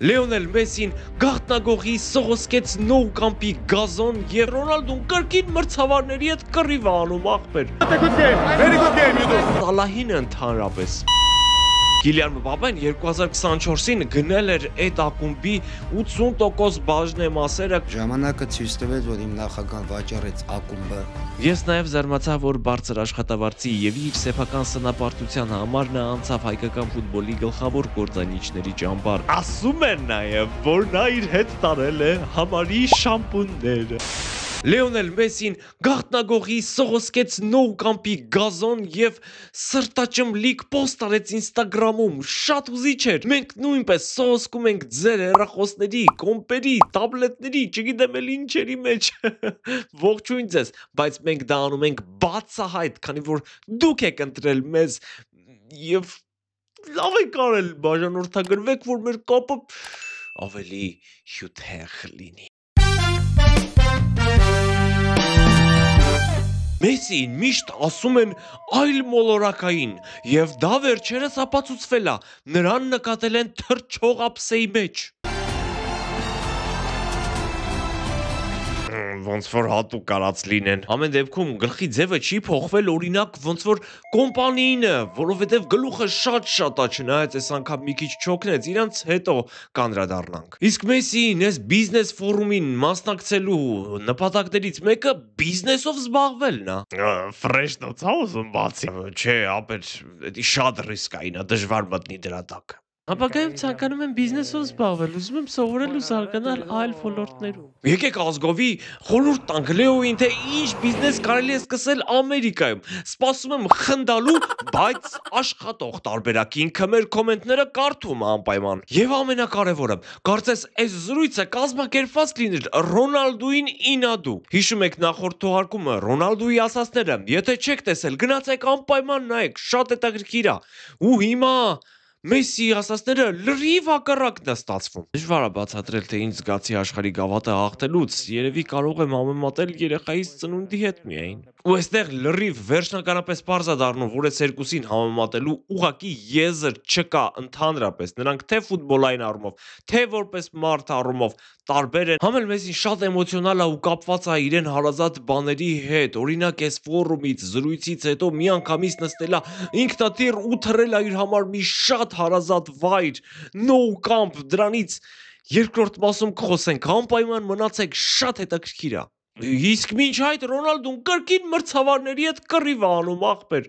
Լեոնել Մեսին գաղտնագողի սողոսկեց նոու կամպի գազոն և Ռոնալդուն կրկին մրցավարների հետ կռիվ է անում ախպեր։ Սալահինը ընդհանրապես։ Կիլիան Մբապեն 2024-ին գնել էր այդ ակումբի 80% բաժնեմասերը։ Ժամանակը ցույց տվեց, որ իմ նախագահ վաճառեց ակումբը։ Ես նաև զարմացա, որ բարձր աշխատավարձի եւ իր սեփական սնապարտության համար նա անցավ հայկական ֆուտբոլի գլխավոր գործանիչների ճամբար։ Ասում են նաև, որ նա իր հետ տարել է համարի շամպունները։ Լեոնել Մեսին գաղտնագողի սողոսկեց նոու կամպի գազոն և սրտաճմլիկ պոստ արեց Ինստագրամում, շատ ուզիչ էր, մենք նույնպես սողոսկում ենք ձեր հեռախոսների, կոմպերի, տաբլետների, չգիտեմ էլ ինչերի մեջ, ողջույն ձեզ, բայց մենք դա անում ենք բացահայտ, քանի որ դուք եք ընտրել մեզ և լավ եք արել, բաժանորդագրվեք, որ մեր կապը ավելի հյութեղ լինի։ Մեսիին միշտ ասում են այլ մոլորակային և դա վերջերս ապացուցվել է, նրան նկատել են թռչող ափսեի մեջ։ Ոնց որ հատուկ արած լինեն։ Ամեն դեպքում գլխի ձևը չի փոխվել, օրինակ ոնց որ կոմպանիինը, որովհետև գլուխը շատ է, չնայած այս անգամ մի քիչ չօգնեց, իրանց հետո կանդրադառնանք։ Իսկ Մեսիին այս բիզնես ֆորումին մասնակցելու նպատակներից մեկը բիզնեսով զբաղվելն է։ Ֆրեշնոց ա ուզում բացի։ Չէ, ապեր, դա շատ ռիսկային է, դժվար մտնի դրա տակ։ Ապագայում ցանկանում եմ բիզնեսով զբաղվել, ուզում եմ սովորել ու զարգանալ այլ ոլորտներում։ Եկեք ազգովի խորհուրդ տանք Լեոին, թե ինչ բիզնես կարելի է սկսել Ամերիկայում։ Սպասում եմ խնդալու, բայց աշխատող տարբերակ։ Ինքը մեր կոմենտները կարդում է անպայման։ Եվ ամենակարևորը, կարծես այս զրույցը կազմակերպված լիներ Ռոնալդուին ինադու։ Հիշում եք նախորդ թողարկումը Ռոնալդուի ասածները։ Եթե չեք տեսել, գնացեք անպայման նայեք, շատ հետաքրքիր է։ Ու հիմա Մեսիի ասածները լրիվ հակառակն է ստացվում։ Դժվար է բացատրել, թե ինչ զգացի աշխարհի գավաթը հաղթելուց, երևի կարող եմ համեմատել երեխայիս ծնունդի հետ միայն։ Ու այստեղ լրիվ վերջնականապես պարզ է դառնում, որ այս երկուսին համեմատելու ուղղակի եզր չկա ընդհանրապես։ Նրանք թե ֆուտբոլային առումով, թե որպես մարդ առումով տարբեր են։ Համ էլ Մեսին շատ էմոցիոնալ է ու կապված է իրեն հարազատ բաների հետ։ Օրինակ, այս ֆորումից, զրույցից հետո միանգամից նստելա ինքնաթիռ ու թռել է իր համար մի շատ հարազատ վայր, նոու կամպ, դրանից երկրորդ մասում կխոսենք, անպայման մնացեք, շատ հետաքրքիր է։ Իսկ մինչ այդ Ռոնալդուն կրկին մրցավարների հետ կռիվ է անում ախպեր։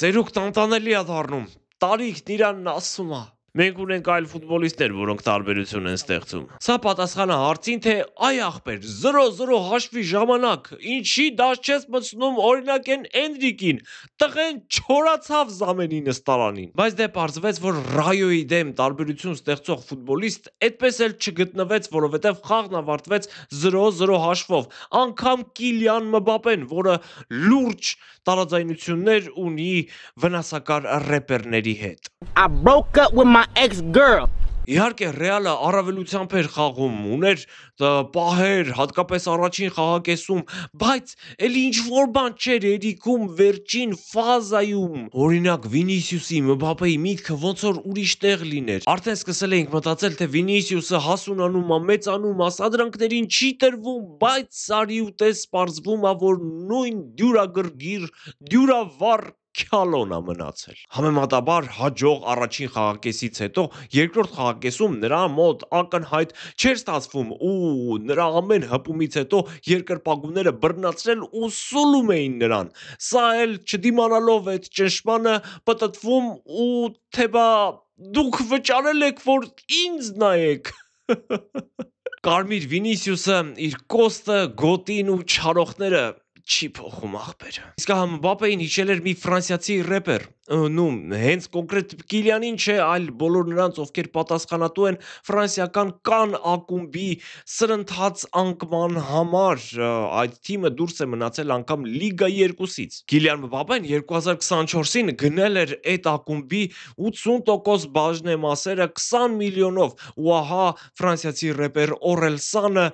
Ծերուկ տանտանելի է դառնում, տարիքն իրանն ասում է։ Մենք ունենք այլ ֆուտբոլիստներ, որոնք տարբերություն են ստեղծում։ Սա պատասխան է հարցին, թե այ ախպեր, 0-0 հաշվի ժամանակ, ինչի դաշ չես մտցնում օրինակ են Էնրիկին, տղեն չորացավ զամենի նստարանին։ Բայց դե պարզվեց, որ Ռայոյի դեմ տարբերություն ստեղծող ֆուտբոլիստ այդպես էլ չգտնվեց, որովհետև խաղն ավարտվեց 0-0 հաշվով։ Անգամ Կիլիան Մբապեն, որը լուրջ տարաձայնություններ ունի վնասակար ռեպերների հետ։ I broke up with my ex-girl. Իհարկե Ռեալը առավելությամբ էր խաղում, ուներ պահեր, հատկապես առաջին խաղակեսում, բայց էլի ինչ-որ բան չէր երիքում վերջին ֆազայում։ Օրինակ Վինիսիուսի, Մբապեի միտքը ոնց որ ուրիշ տեղ լիներ։ Արդեն սկսել էինք մտածել, թե Վինիսիուսը հասունանում է, մեծանում է, սադրանքներին չի տրվում, բայց սարի ու տես պարզվում է, որ նույն դյուրագրգիռ, դյուրավառ քյալոն է մնացել։ Համեմատաբար հաջող առաջին խաղակեսից հետո երկրորդ խաղակեսում նրա մոտ ակնհայտ չէր ստացվում ու նրա ամեն հպումից հետո երկրպագուները բռնացրել ու սուլում էին նրան։ Սա էլ չդիմանալով այդ ճնշմանը պտտվում ու թե բա դուք վճարել եք, որ ինձ նայեք։ Կարմիր Վինիսիուսը իր կոստը, գոտին ու չարոխները չի փոխում ախպեր։ Իսկ հա Մբապեին հիշել էր մի ֆրանսիացի ռեպեր, հենց կոնկրետ Կիլիանին չէ, այլ բոլոր նրանց, ովքեր պատասխանատու են ֆրանսիական Կանն ակումբի սրընթաց անկման համար, այդ թիմը դուրս է մնացել անգամ Լիգա 2-ից։ Կիլիան Մբապեն 2024-ին գնել էր այդ ակումբի 80% բաժնեմասերը 20 միլիոնով ու ահա ֆրանսիացի ռեպեր Օրելսանը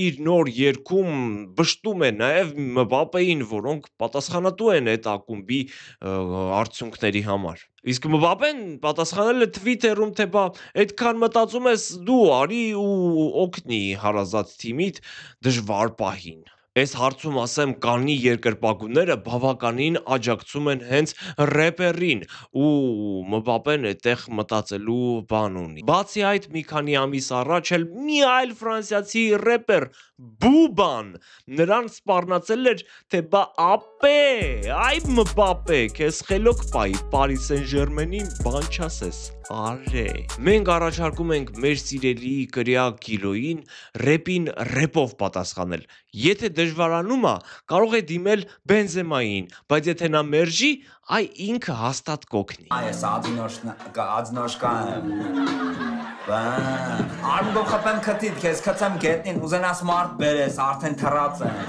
իր նոր երգում բշտում է նաև Մբապեին, որոնք պատասխանատու են այդ ակումբի արդյունքների համար։ Իսկ Մբապեն պատասխանել է Twitter-ում, թե բա այդքան մտածում ես դու արի ու օգնի հարազատ թիմիդ դժվար պահին։ Այս հարցում ասեմ կանի երկրպագուները բավականին աջակցում են հենց рэպերին ու Մբապեն այդտեղ մտածելու բան ունի։ Բացի այդ մի քանի ամիս առաջ էլ մի այլ ֆրանսիացի рэպեր Բուբան նրան սպառնացել էր, թե բա ապե, այ Մբապե, քեզ խելոք պայի Paris Saint-Germain-ին բան չասես, արե։ Մենք առաջարկում ենք մեր սիրելի կրյա Գիլոյին րեպին րեպով պատասխանել։ Եթե դժվարանում է, կարող է դիմել Բենզեմային, բայց եթե նա մերժի, այ ինքը հաստատ կօգնի։ Այս ադնոշկա եմ։ Արմգով խփեմ քթիդ, քեզ քցեմ գետնին, ուզենաս մարդ բերես, արդեն թռած եմ։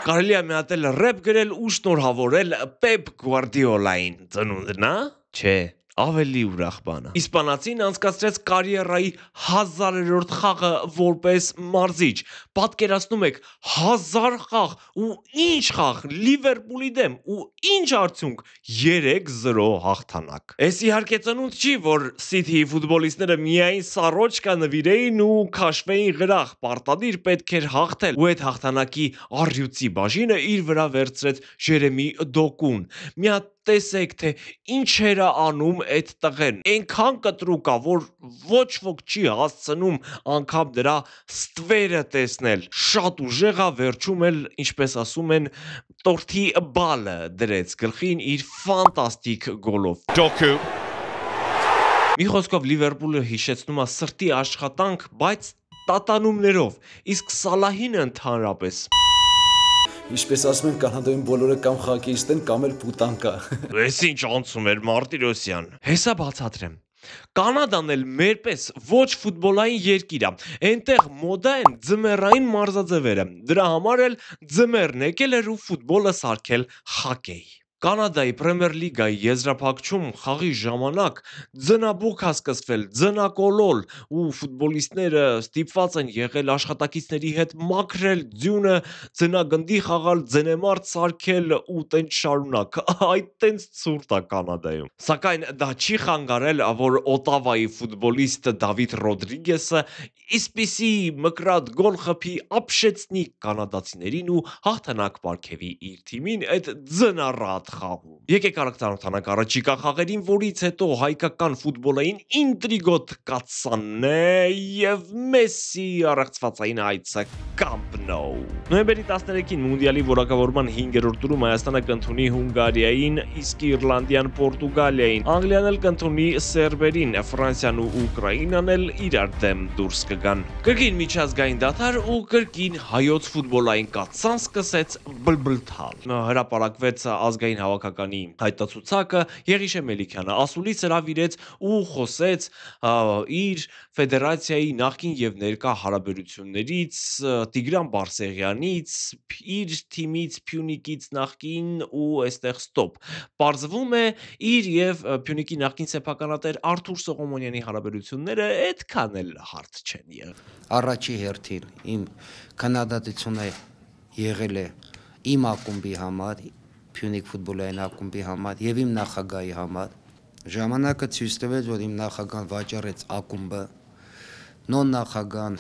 Կարելի է մի հատ էլ րեպ գրել ու շնորհավորել Պեպ Գվարդիոլային։ Ծնունդն է, չէ։ Ավելի ուրախ բան է։ Իսպանացին անցկացրեց կարիերայի 1000-րդ խաղը որպես մարզիչ։ Պատկերացնում եք 1000 խաղ ու ինչ խաղ Լիվերպուլի դեմ ու ինչ արդյունք 3-0 հաղթանակ։ Էս իհարկե ծնունդ չի, որ City-ի ֆուտբոլիստները միայն Սարոջկա նվիրեին ու քաշվեին գրախ, պարտադիր պետք էր հաղթել։ Ու այդ հաղթանակի առյուծի բաժինը իր վրա վերցրեց Ջերեմի Դոկուն։ Մի հատ տեսեք, թե ինչեր է անում այդ տղեն։ Այնքան կտրուկ է, որ ոչ ոք չի հասցնում անգամ դրա ստվերը տեսնել։ Շատ ուժեղ է, վերջում էլ, ինչպես ասում են, տորթի բալը դրեց գլխին իր ֆանտաստիկ գոլով։ Դոկու։ Մի խոսքով Լիվերպուլը հիշեցնում է սրտի աշխատանք, բայց տատանումներով, իսկ Սալահին ընդհանրապես Ինչպես ասում են Կանադայում բոլորը կամ խոկեիստ են, կամ էլ պուտանկա։ Էս ինչ անցում էր Մարտիրոսյան։ Հեսա բացատրեմ։ Կանադան էլ մերպես ոչ ֆուտբոլային երկիր է։ Այնտեղ մոդա են ձմեռային մարզաձևերը։ Դրա համար էլ ձմեռն եկել էր ու ֆուտբոլը սարքել խոկեյ։ Կանադայի Պրեմիեր լիգայի եզրափակում խաղի ժամանակ ձնաբուկ է սկսվել, ձնակոլոլ ու ֆուտբոլիստները ստիպված են եղել աշխատակիցների հետ մաքրել ձյունը, ձնագնդի խաղալ, ձենեմարտ սարքել ու տենց շարունակ։ Այդ տենց ցուրտ է Կանադայում։ Սակայն դա չի խանգարել, որ Օտավայի ֆուտբոլիստ Դավիթ Ռոդրիգեսը իսպիսի մկրատ գոլ խփի ապշեցնի կանադացիներին ու հաղթանակ պարգևի իր թիմին այդ ձնառատ խաղում։ Եկեք արագ ծանոթանանք առաջիկա խաղերին, որից հետո հայկական ֆուտբոլային ինտրիգոտ կացանե եւ Մեսսի առեղծվածային այցը Camp Nou։ Նոյեմբերի 13-ին մունդիալի որակավորման 5-րդ տուրում Հայաստանը կընդունի Հունգարիային, իսկ Իռլանդիան Պորտուգալիային, Անգլիան էլ կընդունի սերբերին, Ֆրանսիան ու Ուկրաինան էլ իրար դեմ դուրս կգան։ Կրկին միջազգային դադար ու կրկին հայոց ֆուտբոլային կացան սկսեց բլբլթալ։ Հրապարակվեց ազգային հավաքականի հայտացուցակը, Եղիշե Մելիքյանը ասուլիս հրավիրեց ու խոսեց իր ֆեդերացիայի նախկին եւ ներկա հարաբերություններից, Տիգրան Բարսեղյանից, իր թիմից Փյունիկից նախկին ու այստեղ ստոպ։ Պարզվում է իր եւ Փյունիկի նախկին սեփականատեր Արթուր Սողոմոնյանի հարաբերությունները այդքան էլ հարթ չեն եղել։ Առաջի հերթին իմ քննադատությունը եղել է իմ ակումբի համար, Փյունիկ ֆուտբոլային ակումբի համար եւ իմ նախագահի համար։ Ժամանակը ցույց տվեց, որ իմ նախագահան վաճառեց ակումբը, նոր նախագահան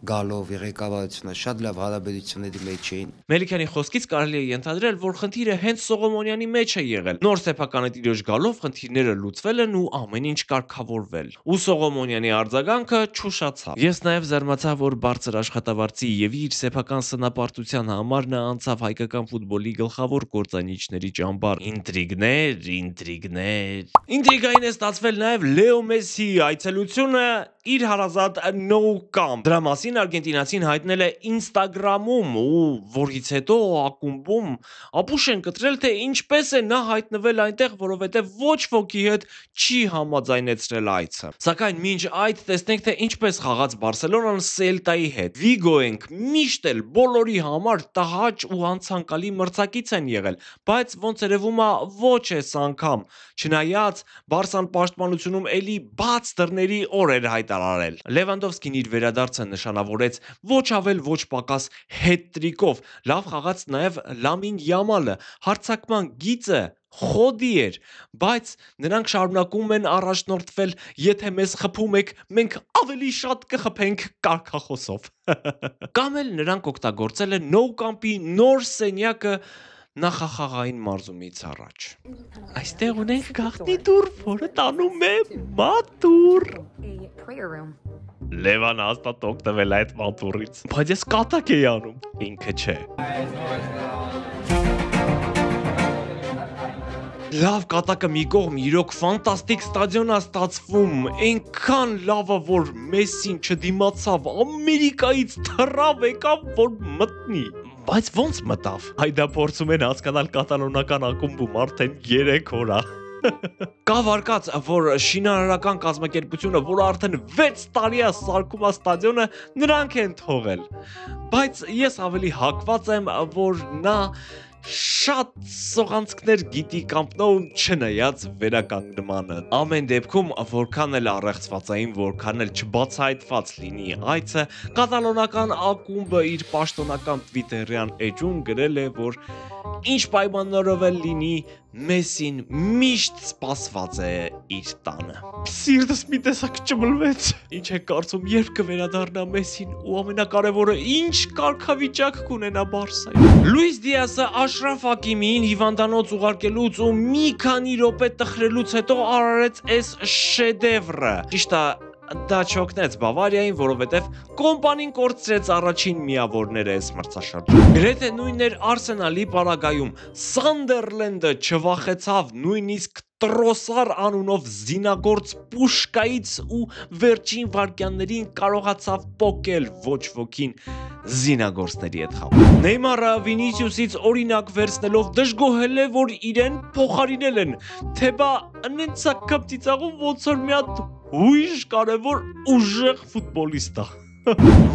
գալով ղեկավարությունը շատ լավ հարաբերությունների մեջ էին։ Մելիքյանի խոսքից կարելի է ենթադրել, որ խնդիրը հենց Սողոմոնյանի մեջ է եղել։ Նոր սեփականը տիրոջ գալով խնդիրները լուծվել են ու ամեն ինչ կարգավորվել։ Ու Սողոմոնյանի արձագանքը չուշացավ։ Ես նաև զարմացա, որ բարձր աշխատավարձի եւ իր սեփական սնապարտության համար նա անցավ հայկական ֆուտբոլի գլխավոր կործանիչների ճամբար։ Ինտրիգային է ստացվել նաև Լեո Մեսսիի այցելությունը իր հարազատ Nou Camp։ Դրա մասին արգենտինացին հայտնել է Instagram-ում ու որից հետո ակումբում ապուշ են կտրել, թե ինչպես է նա հայտնվել այնտեղ, որովհետև ոչ ոքի հետ չի համաձայնեցրել այցը։ Սակայն մինչ այդ տեսնենք, թե ինչպես խաղաց Բարսելոնան Սելտայի հետ։ Վիգոենք միշտ էլ բոլորի համար տհաճ ու անցանկալի մրցակից են եղել, բայց ոնց երևում է ոչ էս անգամ, չնայած Բարսան պաշտպանությունում էլի բաց դռների օր էր հայտարարել։ Լևանդովսկին իր վերադարձը նշանակում պլանավորեց ոչ ավել ոչ պակաս հետտրիկով, լավ խաղաց նաև Լամին Յամալը, հարձակման գիծը խոդի էր, բայց նրանք շարունակում են առաջնորդվել, եթե մեզ խփում եք, մենք ավելի շատ կխփենք կարգախոսով։ Կամ էլ նրանք օգտագործել են No Camp-ի նոր սենյակը նախախաղային մարզումից առաջ։ Այստեղ ունենք գաղտնի դուռ, որը տանում է մատուռ։ Լևան հաստատ օգտվել այդ մատուռից, բայց ես կատակ էի անում, ինքը չէ։ Լավ կատակը մի կողմ, իրոք ֆանտաստիկ ստադիոն է ստացվում, այնքան լավը, որ Մեսսին չդիմացավ, Ամերիկայից թռավ եկավ, որ մտնի։ Բայց ոնց մտավ։ Հայ դա փորձում են հասկանալ կատալոնական ակումբում արդեն 3 օր է։ Կա վարկած, որ շինարարական կազմակերպությունը, որը արդեն 6 տարի է սարքում է ստադիոնը, նրանք են թողել։ Բայց ես ավելի հակված եմ, որ նա շատ սողանցքներ գիտի Camp Nou-ում չնայած վերականգնմանը։ Ամեն դեպքում, որքան էլ առեղծվածային, որքան էլ չբացահայտված լինի այցը, կատալոնական ակումբը իր պաշտոնական Twitter-յան էջում գրել է, որ ինչ պայմաններով էլ լինի, Մեսին միշտ սպասված է իր տանը։ Սիրտս մի տեսակ ճմլվեց։ Ինչ է կարծում, երբ կվերադառնա Մեսին ու ամենակարևորը, ինչ կարգավիճակ կունենա Բարսայում։ Լուիս Դիասը Աշրաֆ Հակիմիին հիվանդանոց ուղարկելուց ու մի քանի րոպե տխրելուց հետո արարեց այս շեդևրը։ Ճիշտ է, դա չօգնեց Բավարիային, որովհետև կոմպանին կորցրեց առաջին միավորները այս մրցաշրջանում։ Գրեթե նույնն էր Արսենալի պարագայում։ Սանդերլենդը չվախեցավ նույնիսկ Տրոսար անունով զինագործ պուշկայից ու վերջին վայրկյաններին կարողացավ պոկել ոչ ոքին զինագործների հետ խաղում։ Նեյմարը Վինիսիուսից օրինակ վերցնելով դժգոհել է, որ իրեն փոխարինել են, թե բա նենցա կապտիցաղում ոնց որ մի հատ հույժ կարևոր ուժեղ ֆուտբոլիստ է։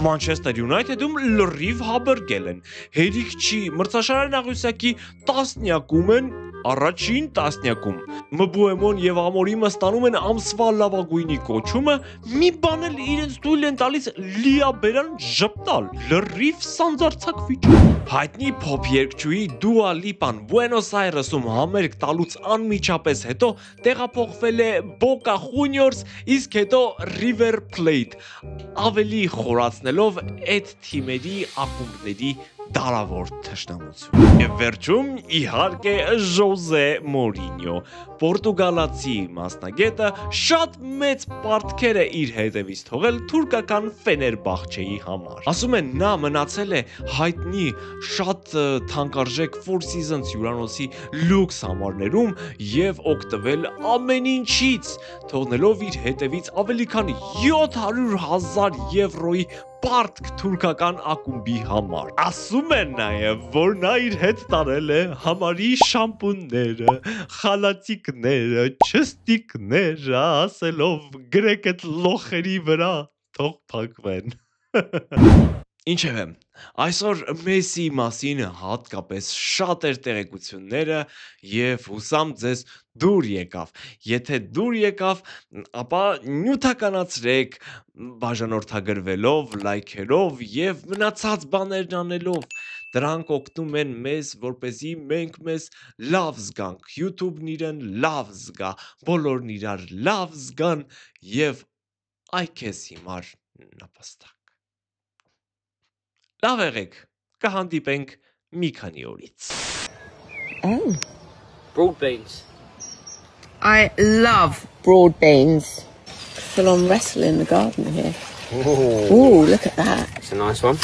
Մանչեսթեր Յունայթեդում լրիվ հաբրկել են։ Հերիք չի, մրցաշարային աղյուսակի տասնյակում են, առաջին տասնյակում։ Մբուեմոն եւ Ամորիմը ստանում են ամսվա լավագույնի կոչումը, մի բան էլ իրենց թույլ են տալիս լիաբերան ժպտալ, լրիվ սանձարձակ վիճակ։ Հայտնի փոփ երգչուհի Դուա Լիպան Բուենոս Այրեսում համերգ տալուց անմիջապես հետո տեղափոխվել է Boca Juniors, իսկ հետո River Plate, ավելի խորացնելով այդ թիմերի ակումբների դարավոր թշնամություն։ Եվ վերջում իհարկե Ժոզե Մորինյո, պորտուգալացի մասնագետը շատ մեծ պարտքեր է իր հետևից թողել թուրքական Ֆեներբախչեի համար։ Ասում են նա մնացել է հայտնի շատ թանկարժեք Four Seasons հյուրանոցի լյուքս համարներում եւ օգտվել ամեն ինչից, թողնելով իր հետևից ավելի քան 700,000 եվրոյի պարտք թուրքական ակումբի համար։ Ասում են նաև, որ նա իր հետ տարել է համարի շամպունները, խալացիկները, չստիկները, ասելով գրեք այդ լոխերի վրա, թող փակվեն։ Ինչևէ, այսօր Մեսսի մասին հատկապես շատ էր տեղեկությունները եւ հուսամ ձեզ դուր եկավ։ Եթե դուր եկավ, ապա նյութականացրեք բաժանորդագրվելով, լայքերով եւ մնացած բաներն անելով։ Դրանք օգնում են մեզ, որպեսզի մենք մեզ լավ զգանք, YouTube-ն իրեն լավ զգա, բոլորն իրար լավ զգան եւ այ քեզ հիմար նպաստակ։ Լավ եղեք, կհանդիպենք մի քանի օրից։ Oh. Broad beans. I love broad beans. Full on wrestle in the garden here. Ooh. Ooh, look at that. It's a nice one.